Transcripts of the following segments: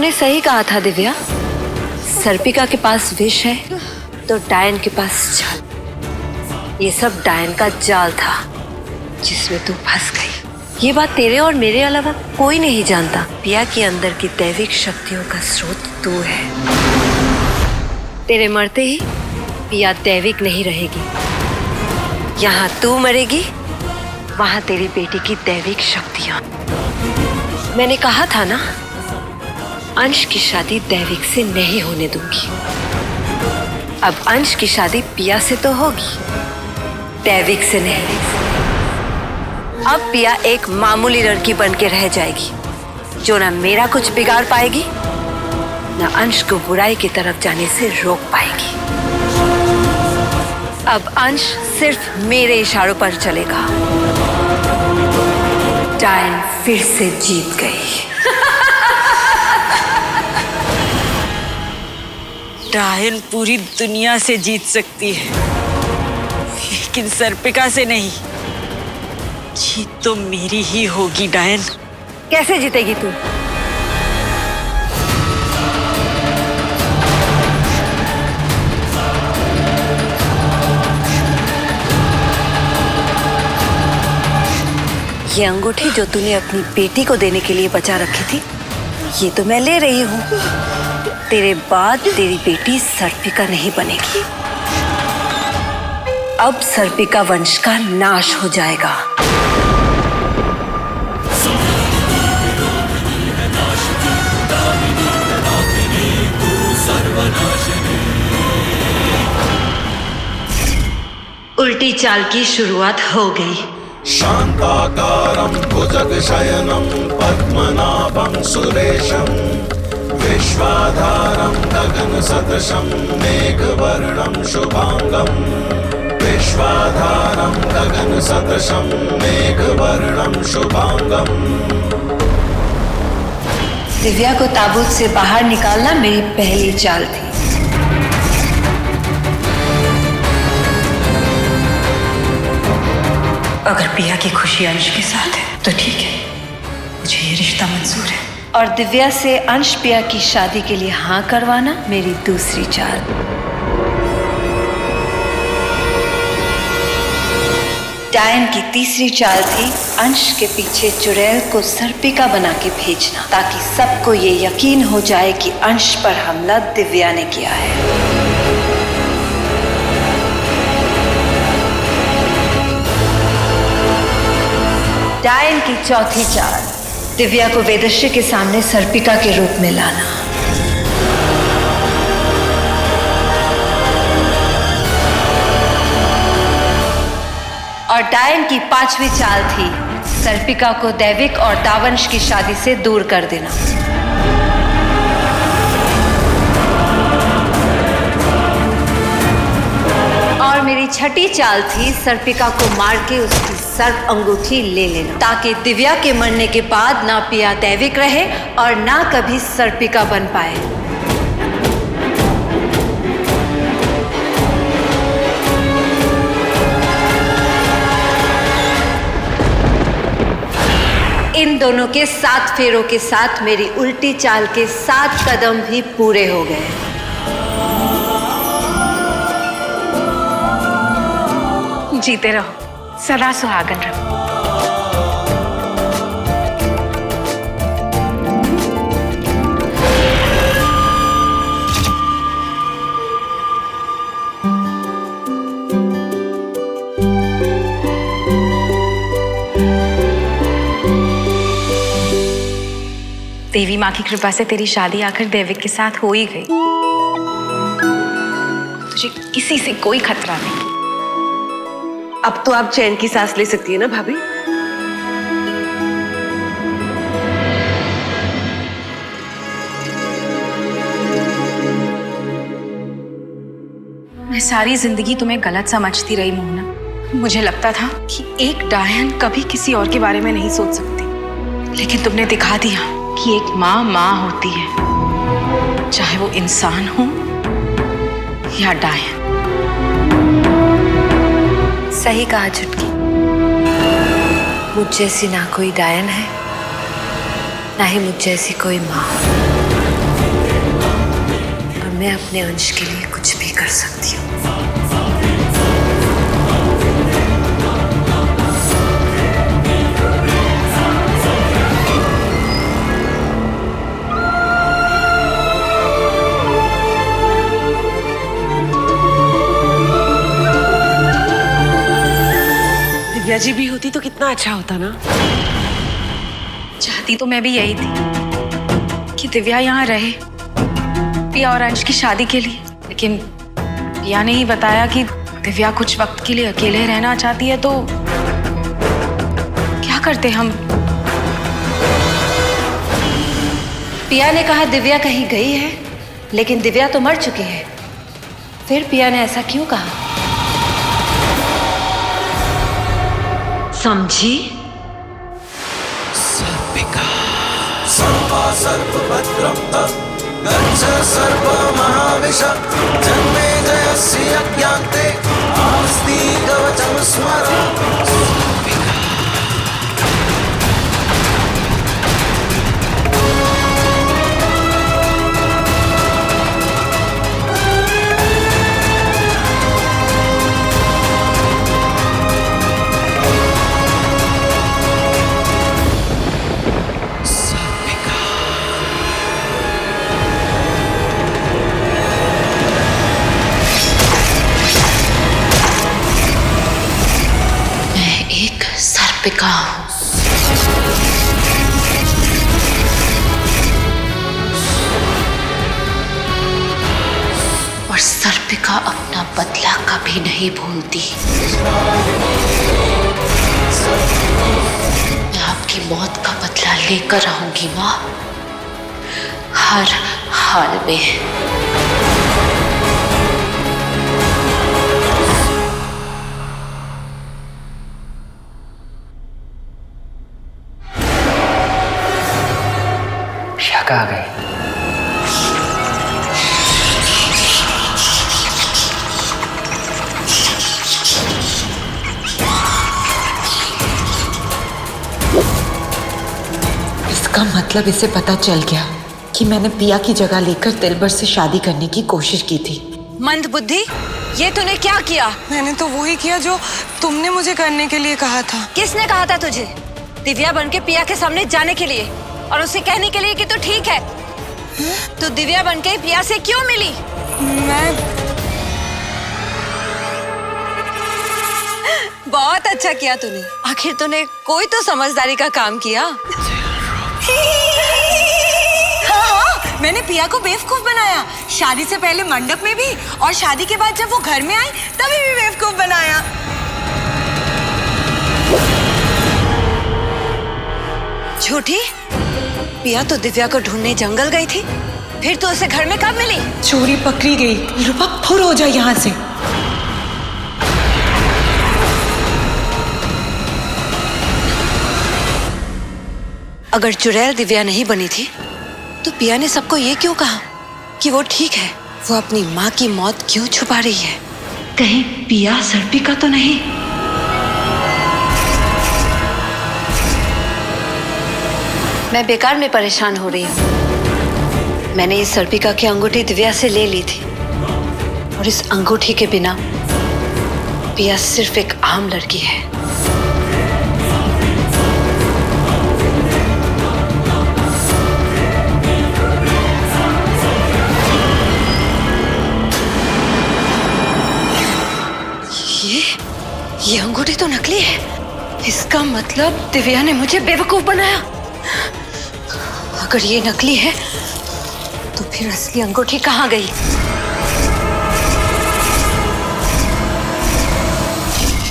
तूने सही कहा था दिव्या, सर्पिका के पास विष है तो डायन के पास छल। ये सब डायन का जाल था जिसमें तू फंस गई। ये बात तेरे और मेरे अलावा कोई नहीं जानता। पिया के अंदर की दैविक शक्तियों का स्रोत तू है। तेरे मरते ही पिया दैविक नहीं रहेगी। यहाँ तू मरेगी, वहां तेरी बेटी की दैविक शक्तियां। मैंने कहा था ना, अंश की शादी दैविक से नहीं होने दूंगी। अब अंश की शादी पिया से तो होगी, दैविक से नहीं। अब पिया एक मामूली लड़की बन के रह जाएगी जो ना मेरा कुछ बिगाड़ पाएगी, ना अंश को बुराई की तरफ जाने से रोक पाएगी। अब अंश सिर्फ मेरे इशारों पर चलेगा। डायन फिर से जीत गई। डायन पूरी दुनिया से जीत सकती है, लेकिन सर्पिका से नहीं। जीत तो मेरी ही होगी डायन। कैसे जीतेगी तू? ये अंगूठी जो तूने अपनी बेटी को देने के लिए बचा रखी थी, ये तो मैं ले रही हूँ। तेरे बाद तेरी बेटी सर्पिका नहीं बनेगी। अब सर्पिका वंश का नाश हो जाएगा। उल्टी चाल की शुरुआत हो गई। शांताकारं भुजगशयनं पद्मनाभं सुरेशं विश्वाधारं गगनसदृशं मेघवर्णं शुभांगं विश्वाधारं गगनसदृशं मेघवर्णं शुभांगं। दिव्या को ताबूत से बाहर निकालना मेरी पहली चाल थी। अगर पिया की खुशी अंश के साथ है तो ठीक है, मुझे ये रिश्ता मंजूर है। और दिव्या से अंश पिया की शादी के लिए हाँ करवाना मेरी दूसरी चाल। डायन की तीसरी चाल थी अंश के पीछे चुड़ैल को सर्पिका बना के भेजना, ताकि सबको ये यकीन हो जाए कि अंश पर हमला दिव्या ने किया है। डायन की चौथी चाल, दिव्या को वेदश्री के सामने सर्पिका के रूप में लाना। और डायन की पांचवी चाल थी सर्पिका को दैविक और दावंश की शादी से दूर कर देना। और मेरी छठी चाल थी सर्पिका को मार के उसकी सर्प अंगूठी ले लेना, ताकि दिव्या के मरने के बाद ना पिया दैविक रहे और ना कभी सर्पिका बन पाए। इन दोनों के 7 फेरों के साथ मेरी उल्टी चाल के 7 कदम भी पूरे हो गए। जीते रहो, सदा सुहागन रहो। देवी माँ की कृपा से तेरी शादी आखिर दैविक के साथ हो ही गई। तुझे किसी से कोई खतरा नहीं। अब तो आप चैन की सांस ले सकती है ना भाभी? मैं सारी जिंदगी तुम्हें गलत समझती रही मोहना। मुझे लगता था कि एक डायन कभी किसी और के बारे में नहीं सोच सकती, लेकिन तुमने दिखा दिया कि एक माँ माँ होती है, चाहे वो इंसान हो या डायन। सही कहा चुटकी। मुझ जैसी ना कोई डायन है, ना ही मुझ जैसी कोई माँ। मैं अपने अंश के लिए कुछ भी कर सकती हूँ। दिव्या जी भी होती तो कितना अच्छा होता ना। चाहती तो मैं भी यही थी कि दिव्या यहाँ रहे पिया और अंश की शादी के लिए, लेकिन पिया ने ही बताया कि दिव्या कुछ वक्त के लिए अकेले रहना चाहती है, तो क्या करते हम। पिया ने कहा दिव्या कहीं गई है, लेकिन दिव्या तो मर चुकी है। फिर पिया ने ऐसा क्यों कहा? समझी? सर्पा सर्पभद्रं गच्छ सर्पमहाविष जन्मे जयस्य यज्ञान्ते आस्ति कवचं स्मर। सर्पिका हूं। और सर्पिका अपना बदला कभी नहीं भूलती। मैं आपकी मौत का बदला लेकर रहूंगी मां, हर हाल में। आ गए। इसका मतलब इसे पता चल गया कि मैंने पिया की जगह लेकर दिलबर से शादी करने की कोशिश की थी। मंद बुद्धि, ये तूने क्या किया? मैंने तो वही किया जो तुमने मुझे करने के लिए कहा था। किसने कहा था तुझे दिव्या बनके पिया के सामने जाने के लिए और उसे कहने के लिए कि तू ठीक है? तू दिव्या बनके पिया से क्यों मिली? बहुत अच्छा किया तूने। आखिर तूने कोई तो समझदारी का काम किया। हाँ, मैंने पिया को बेवकूफ बनाया। शादी से पहले मंडप में भी, और शादी के बाद जब वो घर में आई तभी भी बेवकूफ बनाया। झूठी, पिया तो दिव्या को ढूंढने जंगल गई थी, फिर तो उसे घर में कब मिली? चोरी पकड़ी गई। रूपा फुर हो जाए यहाँ से। अगर चुड़ैल दिव्या नहीं बनी थी तो पिया ने सबको ये क्यों कहा कि वो ठीक है? वो अपनी माँ की मौत क्यों छुपा रही है? कहीं पिया सर्पिका तो नहीं? मैं बेकार में परेशान हो रही हूँ। मैंने इस सर्पिका की अंगूठी दिव्या से ले ली थी, और इस अंगूठी के बिना पिया सिर्फ एक आम लड़की है। ये अंगूठी तो नकली है। इसका मतलब दिव्या ने मुझे बेवकूफ बनाया। अगर ये नकली है तो फिर असली अंगूठी कहाँ गई?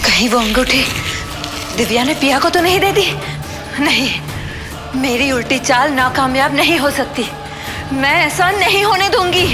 कहीं वो अंगूठी दिव्या ने पिया को तो नहीं दे दी? नहीं, मेरी उल्टी चाल नाकामयाब नहीं हो सकती। मैं ऐसा नहीं होने दूंगी।